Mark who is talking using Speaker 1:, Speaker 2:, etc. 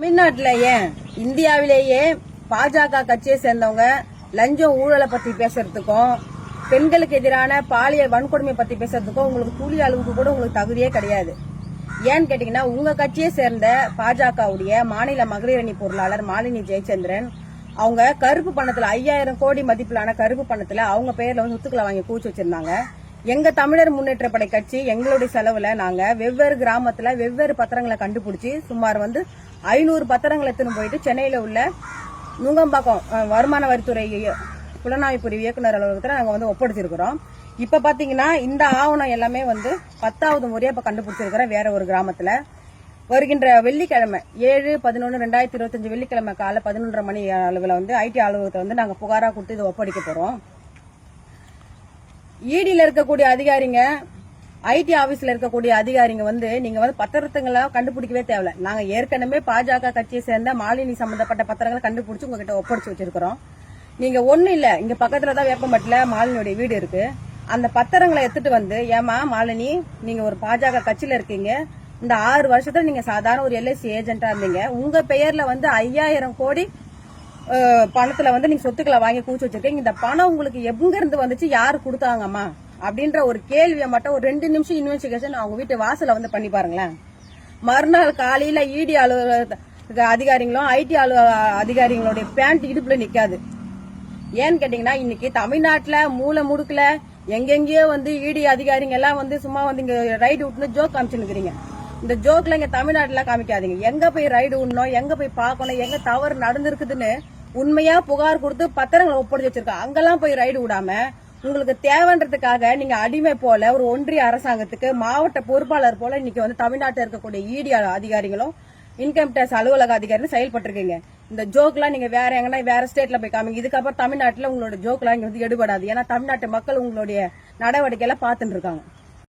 Speaker 1: தமிழ்நாட்டில ஏன் இந்தியாவிலேயே பாஜக கட்சியை சேர்ந்தவங்க லஞ்சம் ஊழலை பத்தி பேசுறதுக்கும் பெண்களுக்கு எதிரான பாலியல் வன்கொடுமை பத்தி பேசுறதுக்கும் உங்களுக்கு துளி அளவுக்கு கூட உங்களுக்கு தகுதியே கிடையாது. ஏன்னு கேட்டீங்கன்னா உங்க கட்சியை சேர்ந்த பாஜகவுடைய மாநில மகளிர் அணி பொருளாளர் மாலினி ஜெயச்சந்திரன் அவங்க கருப்பு பணத்துல 5000 கோடி மதிப்பிலான கருப்பு பணத்துல அவங்க பெயர்ல வந்து சொத்துக்களை வாங்கி கூச்சு வச்சிருந்தாங்க. எங்க தமிழர் முன்னேற்ற படை கட்சி எங்களுடைய செலவுல நாங்க வெவ்வேறு கிராமத்துல வெவ்வேறு பத்திரங்களை கண்டுபிடிச்சு சுமார் 500 பத்திரங்களை எடுத்துன்னு போயிட்டு சென்னையில உள்ள நுங்கம்பாக்கம் வருமான வரித்துறை புலனாய்வு இயக்குநர் அலுவலகத்துல நாங்க ஒப்படைச்சிருக்கிறோம். இப்ப பாத்தீங்கன்னா இந்த ஆவணம் எல்லாமே 10வது முறையா இப்ப கண்டுபிடிச்சிருக்கிறோம் வேற ஒரு கிராமத்துல. வருகின்ற வெள்ளிக்கிழமை 7/11/2025 வெள்ளிக்கிழமை காலை 11:30 மணி அளவுல ஐடி அலுவலகத்தை நாங்க புகாரா கொடுத்து இதை ஒப்படைக்க போறோம். இடியில இருக்கக்கூடிய அதிகாரிங்க ஐடி ஆபீஸ்ல இருக்கக்கூடிய அதிகாரிங்க நீங்க பத்திரத்துங்களை கண்டுபிடிக்கவே தேவையில்ல. நாங்க ஏற்கனவே பாஜக கட்சியை சேர்ந்த மாலினி சம்பந்தப்பட்ட பத்திரங்களை கண்டுபிடிச்சு உங்ககிட்ட ஒப்படைச்சு வச்சிருக்கிறோம். நீங்க ஒண்ணு இல்ல, இங்க பக்கத்துலதான் வேப்பம்பட்டில மாலினியோட வீடு இருக்கு. அந்த பத்திரங்களை எடுத்துட்டு ஏமா மாலினி, நீங்க ஒரு பாஜக கட்சியில இருக்கீங்க, இந்த 6 வருஷத்துல நீங்க சாதாரண ஒரு எல்ஐசி ஏஜென்டா இருந்தீங்க, உங்க பெயர்ல 5000 கோடி பணத்துல நீங்க சொத்துக்களை வாங்கி கூச்சு வச்சிருக்கீங்க, இந்த பணம் உங்களுக்கு எங்க இருந்து வந்துச்சு, யாரு கொடுத்தாங்கம்மா அப்படின்ற ஒரு கேள்வியை மட்டும் ஒரு 2 நிமிஷம் இன்வெஸ்டிகேஷன் அவங்க வீட்டு வாசல பண்ணி பாருங்களேன். மறுநாள் காலையில இடி அலுவலக அதிகாரிகளும் ஐடி அதிகாரிகளுடைய பேண்ட் இடுப்புல நிக்காது. ஏன்னு கேட்டீங்கன்னா இன்னைக்கு தமிழ்நாட்டுல மூல முடுக்கல எங்கெங்கயோ இடி அதிகாரிங்க எல்லாம் சும்மா இங்க ரைடு விட்டுன்னு ஜோக் காமிச்சுருக்கீங்க. இந்த ஜோக்ல இங்க தமிழ்நாட்டுல காமிக்காதீங்க. எங்க போய் ரைடு விடணும், எங்க போய் பார்க்கணும், எங்க தவறு நடந்திருக்குதுன்னு உண்மையா புகார் கொடுத்து பத்திரங்களை ஒப்படைச்சு வச்சிருக்கோம். அங்கெல்லாம் போய் ரைடு விடாம உங்களுக்கு தேவைன்றதுக்காக நீங்க அடிமை போல ஒரு ஒன்றிய அரசாங்கத்துக்கு மாவட்ட பொறுப்பாளர் போல இன்னைக்கு தமிழ்நாட்டில் இருக்கக்கூடிய இடி அதிகாரிகளும் இன்கம் டேக்ஸ் அலுவலக அதிகாரிகளும் செயல்பட்டிருக்கீங்க. இந்த ஜோக்லாம் நீங்க வேற எங்கன்னா வேற ஸ்டேட்ல போய் காமிங்க. இதுக்கப்புறம் தமிழ்நாட்டுல உங்களோட ஜோக்லாம் இங்க எடுபடாது. ஏன்னா தமிழ்நாட்டு மக்கள் உங்களுடைய நடவடிக்கையெல்லாம் பார்த்துட்டு இருக்காங்க.